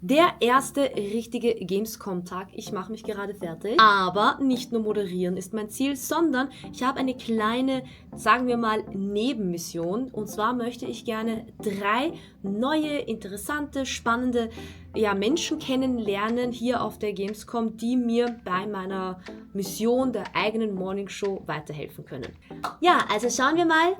Der erste richtige Gamescom-Tag. Ich mache mich gerade fertig. Aber nicht nur moderieren ist mein Ziel, sondern ich habe eine kleine, sagen wir mal, Nebenmission. Und zwar möchte ich gerne 3 neue, interessante, spannende Menschen kennenlernen hier auf der Gamescom, die mir bei meiner Mission der eigenen Morning Show weiterhelfen können. Ja, also schauen wir mal,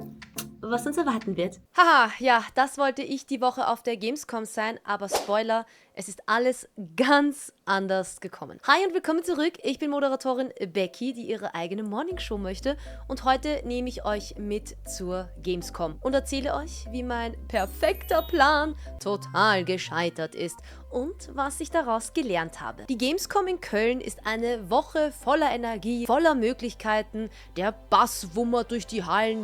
was uns erwarten wird. Haha, ja, das wollte ich die Woche auf der Gamescom sein, aber Spoiler, es ist alles ganz anders gekommen. Hi und willkommen zurück, ich bin Moderatorin Becky, die ihre eigene Morningshow möchte und heute nehme ich euch mit zur Gamescom und erzähle euch, wie mein perfekter Plan total gescheitert ist und was ich daraus gelernt habe. Die Gamescom in Köln ist eine Woche voller Energie, voller Möglichkeiten, der Bass wummert durch die Hallen,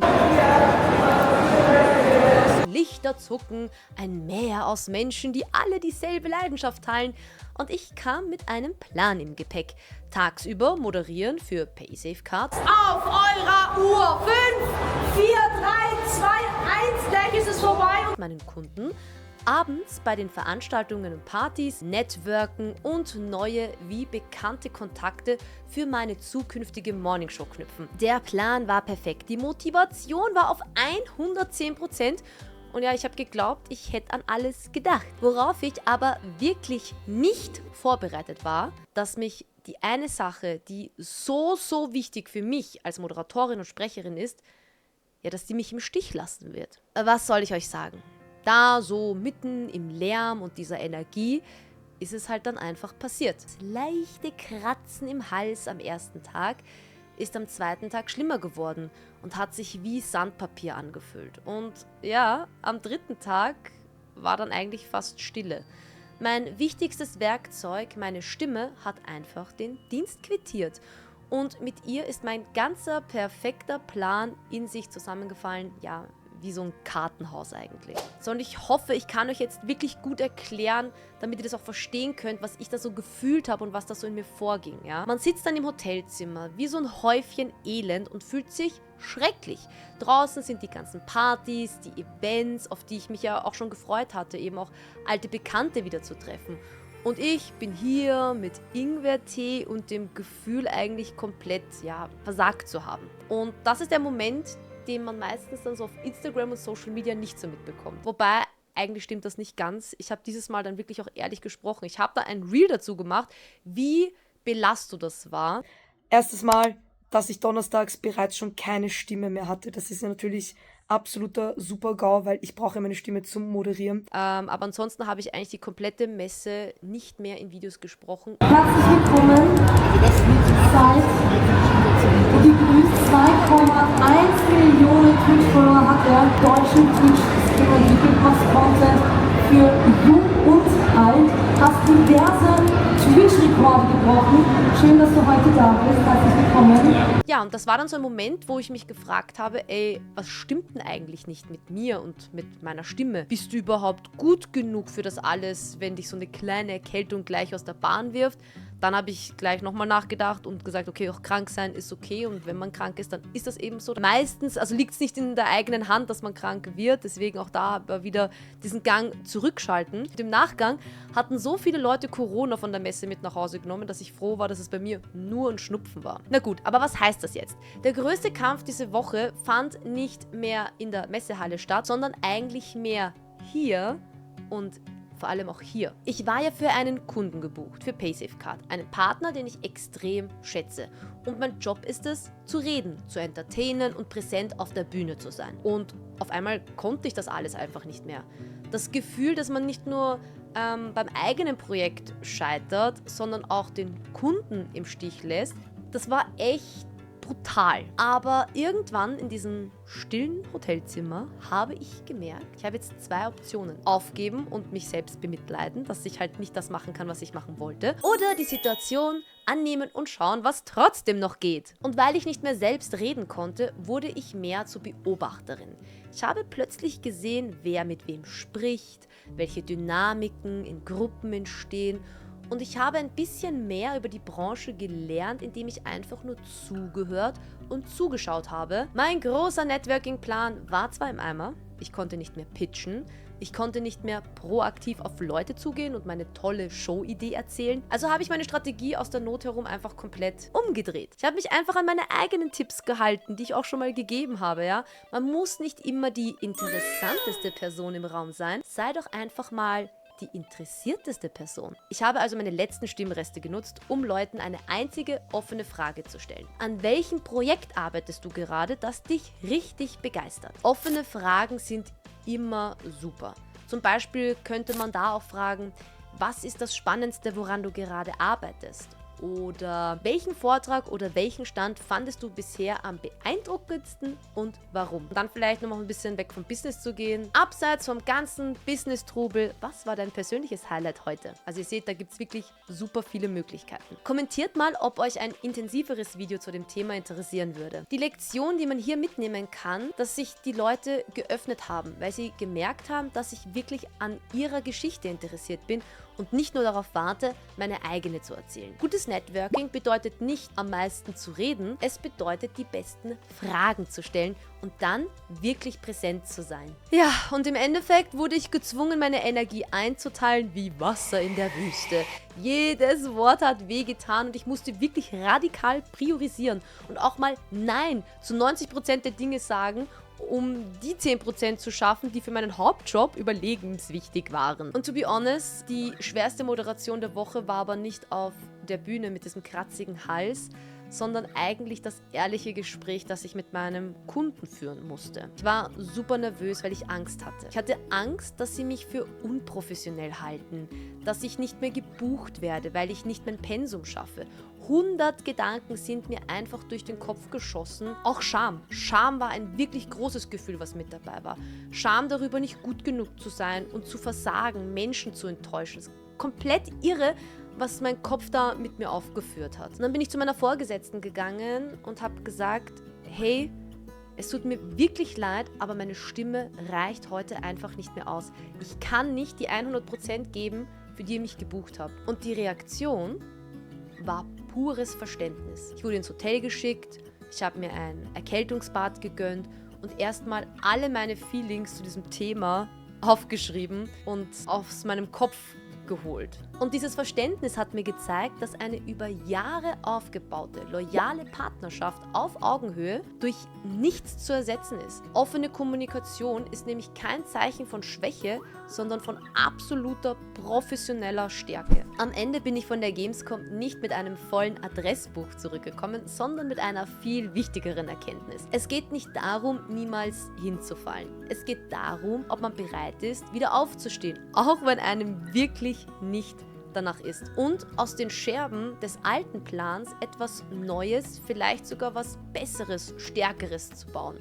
Lichter zucken, ein Meer aus Menschen, die alle dieselbe Leidenschaft teilen und ich kam mit einem Plan im Gepäck. Tagsüber moderieren für Paysafe Cards. Auf eurer Uhr 5, 4, 3, 2, 1, gleich ist es vorbei. Und meinen Kunden abends bei den Veranstaltungen und Partys networken und neue wie bekannte Kontakte für meine zukünftige Morningshow knüpfen. Der Plan war perfekt, die Motivation war auf 110% und ja, ich habe geglaubt, ich hätte an alles gedacht. Worauf ich aber wirklich nicht vorbereitet war, dass mich die eine Sache, die so wichtig für mich als Moderatorin und Sprecherin ist, ja, dass die mich im Stich lassen wird. Was soll ich euch sagen? Da so mitten im Lärm und dieser Energie ist es halt dann einfach passiert. Das leichte Kratzen im Hals am ersten Tag ist am zweiten Tag schlimmer geworden und hat sich wie Sandpapier angefühlt. Und ja, am dritten Tag war dann eigentlich fast Stille. Mein wichtigstes Werkzeug, meine Stimme, hat einfach den Dienst quittiert. Und mit ihr ist mein ganzer perfekter Plan in sich zusammengefallen, ja, wie so ein Kartenhaus eigentlich. So, und ich hoffe, ich kann euch jetzt wirklich gut erklären, damit ihr das auch verstehen könnt, was ich da so gefühlt habe und was da so in mir vorging, ja. Man sitzt dann im Hotelzimmer, wie so ein Häufchen Elend und fühlt sich schrecklich. Draußen sind die ganzen Partys, die Events, auf die ich mich ja auch schon gefreut hatte, eben auch alte Bekannte wieder zu treffen. Und ich bin hier mit Ingwertee und dem Gefühl eigentlich komplett, ja, versagt zu haben. Und das ist der Moment, den man meistens dann so auf Instagram und Social Media nicht so mitbekommt. Wobei, eigentlich stimmt das nicht ganz. Ich habe dieses Mal dann wirklich auch ehrlich gesprochen. Ich habe da ein Reel dazu gemacht, wie belastend das war. Erstes Mal, dass ich donnerstags bereits schon keine Stimme mehr hatte. Das ist ja natürlich absoluter Super-GAU, weil ich brauche meine Stimme zum Moderieren. Aber ansonsten habe ich eigentlich die komplette Messe nicht mehr in Videos gesprochen. Herzlich willkommen. Seid begrüßt. 2,1 Millionen Twitch-Follower hat der deutsche Twitch-Streamer Content für jung und alt. Hast diverse Twitch-Rekorde gebrochen. Schön, dass du heute da bist. Herzlich willkommen. Ja, und das war dann so ein Moment, wo ich mich gefragt habe, ey, was stimmt denn eigentlich nicht mit mir und mit meiner Stimme? Bist du überhaupt gut genug für das alles, wenn dich so eine kleine Erkältung gleich aus der Bahn wirft? Dann habe ich gleich nochmal nachgedacht und gesagt, okay, auch krank sein ist okay und wenn man krank ist, dann ist das eben so. Meistens, also liegt es nicht in der eigenen Hand, dass man krank wird, deswegen auch da aber wieder diesen Gang zurückschalten. Und im Nachgang hatten so viele Leute Corona von der Messe mit nach Hause genommen, dass ich froh war, dass es bei mir nur ein Schnupfen war. Na gut, aber was heißt das jetzt? Der größte Kampf diese Woche fand nicht mehr in der Messehalle statt, sondern eigentlich mehr hier und vor allem auch hier. Ich war ja für einen Kunden gebucht, für Paysafe Card, einen Partner, den ich extrem schätze. Und mein Job ist es, zu reden, zu entertainen und präsent auf der Bühne zu sein. Und auf einmal konnte ich das alles einfach nicht mehr. Das Gefühl, dass man nicht nur beim eigenen Projekt scheitert, sondern auch den Kunden im Stich lässt, das war echt brutal. Aber irgendwann in diesem stillen Hotelzimmer habe ich gemerkt, ich habe jetzt 2 Optionen. Aufgeben und mich selbst bemitleiden, dass ich halt nicht das machen kann, was ich machen wollte. Oder die Situation annehmen und schauen, was trotzdem noch geht. Und weil ich nicht mehr selbst reden konnte, wurde ich mehr zur Beobachterin. Ich habe plötzlich gesehen, wer mit wem spricht, welche Dynamiken in Gruppen entstehen. Und ich habe ein bisschen mehr über die Branche gelernt, indem ich einfach nur zugehört und zugeschaut habe. Mein großer Networking-Plan war zwar im Eimer, ich konnte nicht mehr pitchen, Ich konnte nicht mehr proaktiv auf Leute zugehen und meine tolle Showidee erzählen. Also habe ich meine Strategie aus der Not herum einfach komplett umgedreht. Ich habe mich einfach an meine eigenen Tipps gehalten, die ich auch schon mal gegeben habe, ja. Man muss nicht immer die interessanteste Person im Raum sein. Sei doch einfach mal die interessierteste Person. Ich habe also meine letzten Stimmreste genutzt, um Leuten eine einzige offene Frage zu stellen. An welchem Projekt arbeitest du gerade, das dich richtig begeistert? Offene Fragen sind immer super. Zum Beispiel könnte man da auch fragen, was ist das Spannendste, woran du gerade arbeitest? Oder welchen Vortrag oder welchen Stand fandest du bisher am beeindruckendsten und warum? Und dann vielleicht noch ein bisschen weg vom Business zu gehen. Abseits vom ganzen Business-Trubel, was war dein persönliches Highlight heute? Also ihr seht, da gibt es wirklich super viele Möglichkeiten. Kommentiert mal, ob euch ein intensiveres Video zu dem Thema interessieren würde. Die Lektion, die man hier mitnehmen kann, dass sich die Leute geöffnet haben, weil sie gemerkt haben, dass ich wirklich an ihrer Geschichte interessiert bin und nicht nur darauf warte, meine eigene zu erzählen. Gutes Networking bedeutet nicht am meisten zu reden, es bedeutet die besten Fragen zu stellen und dann wirklich präsent zu sein. Ja, und im Endeffekt wurde ich gezwungen, meine Energie einzuteilen wie Wasser in der Wüste. Jedes Wort hat wehgetan und ich musste wirklich radikal priorisieren und auch mal Nein zu 90% der Dinge sagen, um die 10% zu schaffen, die für meinen Hauptjob überlebenswichtig waren. Und to be honest, die schwerste Moderation der Woche war aber nicht auf der Bühne mit diesem kratzigen Hals, sondern eigentlich das ehrliche Gespräch, das ich mit meinem Kunden führen musste. Ich war super nervös, weil ich Angst hatte. Ich hatte Angst, dass sie mich für unprofessionell halten, dass ich nicht mehr gebucht werde, weil ich nicht mein Pensum schaffe. 100 Gedanken sind mir einfach durch den Kopf geschossen. Auch Scham. Scham war ein wirklich großes Gefühl, was mit dabei war. Scham darüber, nicht gut genug zu sein und zu versagen, Menschen zu enttäuschen. Das ist komplett irre, was mein Kopf da mit mir aufgeführt hat. Und dann bin ich zu meiner Vorgesetzten gegangen und habe gesagt, hey, es tut mir wirklich leid, aber meine Stimme reicht heute einfach nicht mehr aus. Ich kann nicht die 100% geben, für die ihr mich gebucht habt. Und die Reaktion war pures Verständnis. Ich wurde ins Hotel geschickt, ich habe mir ein Erkältungsbad gegönnt und erstmal alle meine Feelings zu diesem Thema aufgeschrieben und aus meinem Kopf geholt. Und dieses Verständnis hat mir gezeigt, dass eine über Jahre aufgebaute, loyale Partnerschaft auf Augenhöhe durch nichts zu ersetzen ist. Offene Kommunikation ist nämlich kein Zeichen von Schwäche, sondern von absoluter professioneller Stärke. Am Ende bin ich von der Gamescom nicht mit einem vollen Adressbuch zurückgekommen, sondern mit einer viel wichtigeren Erkenntnis. Es geht nicht darum, niemals hinzufallen. Es geht darum, ob man bereit ist, wieder aufzustehen, auch wenn einem wirklich nicht danach ist. Und aus den Scherben des alten Plans etwas Neues, vielleicht sogar was Besseres, Stärkeres zu bauen.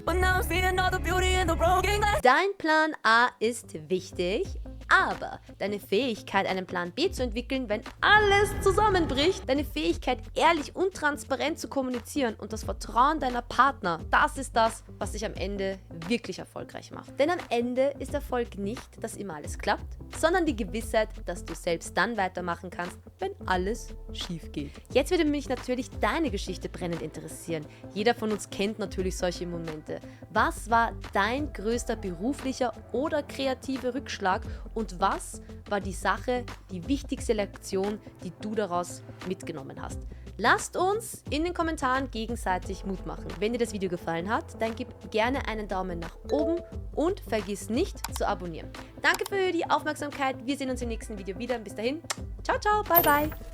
Dein Plan A ist wichtig, aber deine Fähigkeit, einen Plan B zu entwickeln, wenn alles zusammenbricht, deine Fähigkeit, ehrlich und transparent zu kommunizieren und das Vertrauen deiner Partner, das ist das, was dich am Ende wirklich erfolgreich macht. Denn am Ende ist Erfolg nicht, dass immer alles klappt, sondern die Gewissheit, dass du selbst dann weitermachen kannst, wenn alles schief geht. Jetzt würde mich natürlich deine Geschichte brennend interessieren. Jeder von uns kennt natürlich solche Momente. Was war dein größter beruflicher oder kreativer Rückschlag und was war die Sache, die wichtigste Lektion, die du daraus mitgenommen hast? Lasst uns in den Kommentaren gegenseitig Mut machen. Wenn dir das Video gefallen hat, dann gib gerne einen Daumen nach oben und vergiss nicht zu abonnieren. Danke für die Aufmerksamkeit. Wir sehen uns im nächsten Video wieder. Bis dahin. Ciao, ciao. Bye, bye.